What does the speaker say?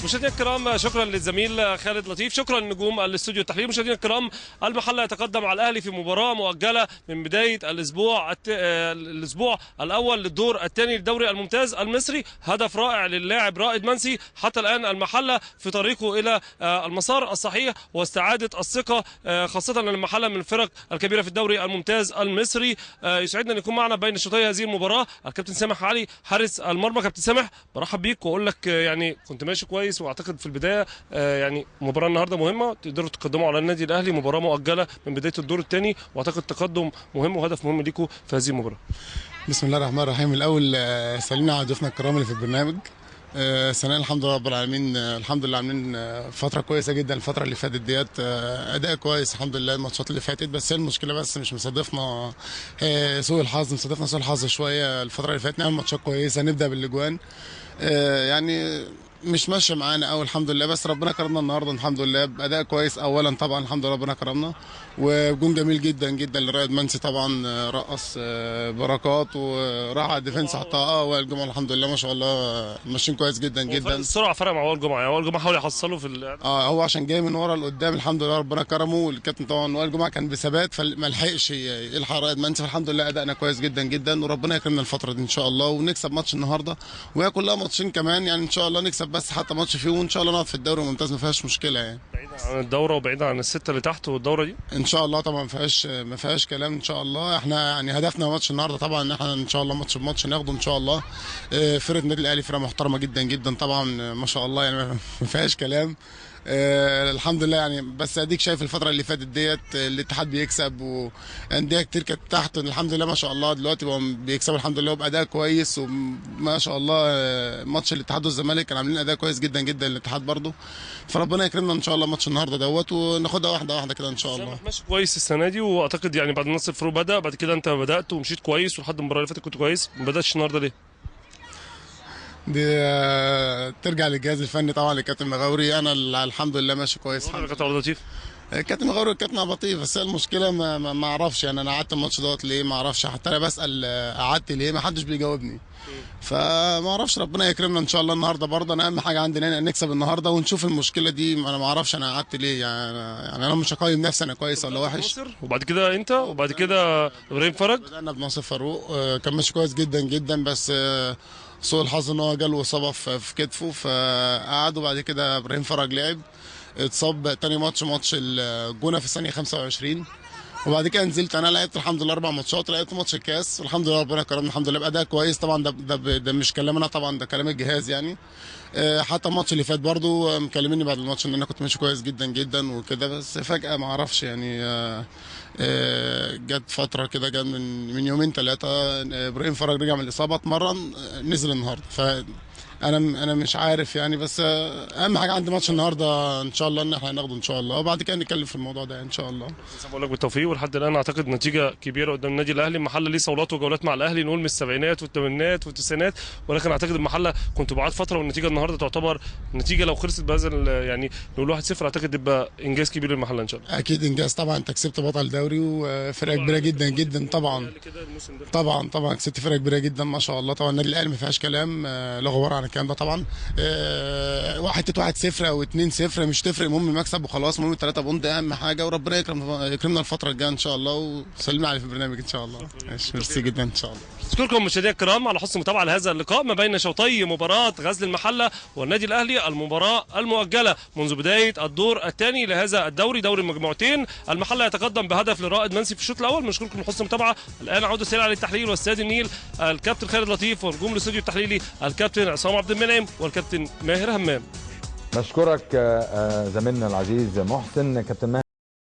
مشاهدينا الكرام، شكرا للزميل خالد لطيف، شكرا لنجوم الاستوديو التحليلي. مشاهدينا الكرام، المحله يتقدم على الاهلي في مباراه مؤجله من بدايه الاسبوع الاول للدور الثاني للدوري الممتاز المصري. هدف رائع للاعب رائد منسي. حتى الان المحله في طريقه الى المسار الصحيح واستعاده الثقه، خاصه ان المحله من الفرق الكبيره في الدوري الممتاز المصري. يسعدنا ان يكون معنا بين شوطي هذه المباراه الكابتن سامح علي حارس المرمى. كابتن سامح، برحب بيك واقول لك يعني كنت ماشي كويس، واعتقد في البدايه يعني مباراه النهارده مهمه تقدروا تقدموا على النادي الاهلي، مباراه مؤجله من بدايه الدور الثاني، واعتقد تقدم مهم وهدف مهم ليكم في هذه المباراه. بسم الله الرحمن الرحيم. الاول سلمنا على ضيوفنا الكرام اللي في البرنامج. ثانيا الحمد لله رب العالمين، الحمد لله عاملين فتره كويسه جدا الفتره اللي فاتت ديت، اداء كويس الحمد لله الماتشات اللي فاتت. بس هي المشكله بس مش مصادفنا سوء الحظ، مصادفنا سوء الحظ شويه الفتره اللي فاتت. نعمل ماتشات كويسه، نبدا بالاجوان يعني مش ماشيه معانا قوي الحمد لله. بس ربنا كرمنا النهارده الحمد لله باداء كويس. اولا طبعا الحمد لله ربنا كرمنا، وجون جميل جدا جدا لرائد منسي طبعا، رقص بركات وراح على الديفنس حطها وائل جمعه. الحمد لله ما شاء الله ماشيين كويس جدا جدا. السرعه فرق مع وائل جمعه، وائل جمعه حاول يحصله في هو عشان جاي من ورا لقدام الحمد لله ربنا كرمه. والكابتن طبعا وائل جمعه كان بثبات فما لحقش يلحق رائد منسي. الحمد لله ادائنا كويس جدا جدا، وربنا يكرمنا الفتره دي ان شاء الله ونكسب ماتش النهارده، وهي كلها ماتشين كمان يعني ان شاء الله نكسب، بس حتى ماتش فيه وان شاء الله نقعد في الدوري الممتاز ما فيهاش مشكله يعني. بعيدا عن الدوره وبعيدا عن السته اللي تحت والدوره دي ان شاء الله طبعا ما فيهاش كلام ان شاء الله. احنا يعني هدفنا ماتش النهارده طبعا ان احنا ان شاء الله ماتش بماتش ناخده ان شاء الله. فرقه النادي الاهلي فرقه محترمه جدا جدا طبعا ما شاء الله يعني ما فيهاش كلام. الحمد لله يعني. بس اديك شايف الفتره اللي فاتت ديت الاتحاد بيكسب وانديه كتير كانت تحت، الحمد لله ما شاء الله دلوقتي بقوا بيكسبوا الحمد لله وباداء كويس وما شاء الله. ماتش الاتحاد والزمالك كانوا عاملين اداء كويس جدا جدا الاتحاد برضه، فربنا يكرمنا ان شاء الله ماتش النهارده دوت وناخدها واحده واحده كده ان شاء الله. ماشي كويس السنه دي، واعتقد يعني بعد نص الفروق بدا، بعد كده انت بدات ومشيت كويس ولحد المباراه اللي فاتت كنت كويس، ما بداتش النهارده ليه؟ دي ترجع للجهاز الفني طبعا للكابتن مغاوري. انا الحمد لله ماشي كويس. كابتن عبد اللطيف الكابتن مغاوري والكابتن عبد اللطيف، بس المشكله ما اعرفش يعني انا قعدت الماتش دوت ليه ما اعرفش، حتى انا بسال قعدت ليه ما حدش بيجاوبني، فما اعرفش. ربنا يكرمنا ان شاء الله النهارده برضه. انا اهم حاجه عندنا نكسب النهارده ونشوف المشكله دي. انا ما اعرفش انا قعدت ليه يعني انا مش هقيم نفسي انا كويس ولا وحش. وبعد كده انت وبعد كده ابراهيم فرج. بدانا بناصر فاروق كان ماشي كويس جدا جدا، بس سوء الحظ ان هو جاله اصابه في كتفه فقعد، وبعد كده ابراهيم فرج لعب اتصاب تاني ماتش الجونه في الثانيه 25، وبعد كده نزلت انا لعبت الحمد لله 4 ماتشات، لعبت ماتش الكاس والحمد لله ربنا كرمنا الحمد لله باداء كويس. طبعا ده مش كلام انا طبعا، ده كلام الجهاز يعني. حتى الماتش اللي فات برضو مكلميني بعد الماتش ان انا كنت ماشي كويس جدا جدا وكده، بس فجاه ما اعرفش يعني جت فتره كده، جت من يومين 3 ابراهيم فرج رجع من الاصابه اتمرن نزل النهارده، انا مش عارف يعني. بس اهم حاجه عندي ماتش النهارده ان شاء الله ان احنا هناخده ان شاء الله، وبعد كده نتكلم في الموضوع ده ان شاء الله. بقول لك بالتوفيق، ولحد الان اعتقد نتيجه كبيره قدام النادي الاهلي. المحله ليه صولات وجولات مع الاهلي، نقول من السبعينات والثمانينات والتسعينات، ولكن اعتقد المحله كنتوا بعاد فتره، والنتيجه النهارده تعتبر نتيجه لو خلصت بهذا يعني نقول 1-0 اعتقد يبقى انجاز كبير للمحله ان شاء الله. اكيد انجاز طبعا. انت كسبت بطل دوري وفرقه كبيره جدا جدا طبعا. طبعا كسبت فرقه كبيره جدا ما شاء الله. طبعا النادي الاهلي ما فيهاش كلام، لا غبار عن الكلام ده طبعا. حته 1-0 او 2-0 مش تفرق، المهم المكسب وخلاص، المهم 3 بونت اهم حاجه، وربنا يكرمنا الفتره الجايه ان شاء الله. وسلمنا عليه في البرنامج ان شاء الله. ميرسي جدا ان شاء الله. اشكركم مشاهدينا الكرام على حسن المتابعه لهذا اللقاء ما بين شوطي مباراه غزل المحله والنادي الاهلي، المباراه المؤجله منذ بدايه الدور الثاني لهذا الدوري، دوري المجموعتين. المحله يتقدم بهدف لرائد منسي في الشوط الاول. بنشكركم لحسن المتابعه. الان عوده سريعه للتحليل واستاد النيل، الكابتن خالد لطيف، ونجوم الاستوديو التحليلي الكابتن عصام عبد المنعم والكابتن ماهر همام. بشكرك زميلنا العزيز محسن. كابتن ماهر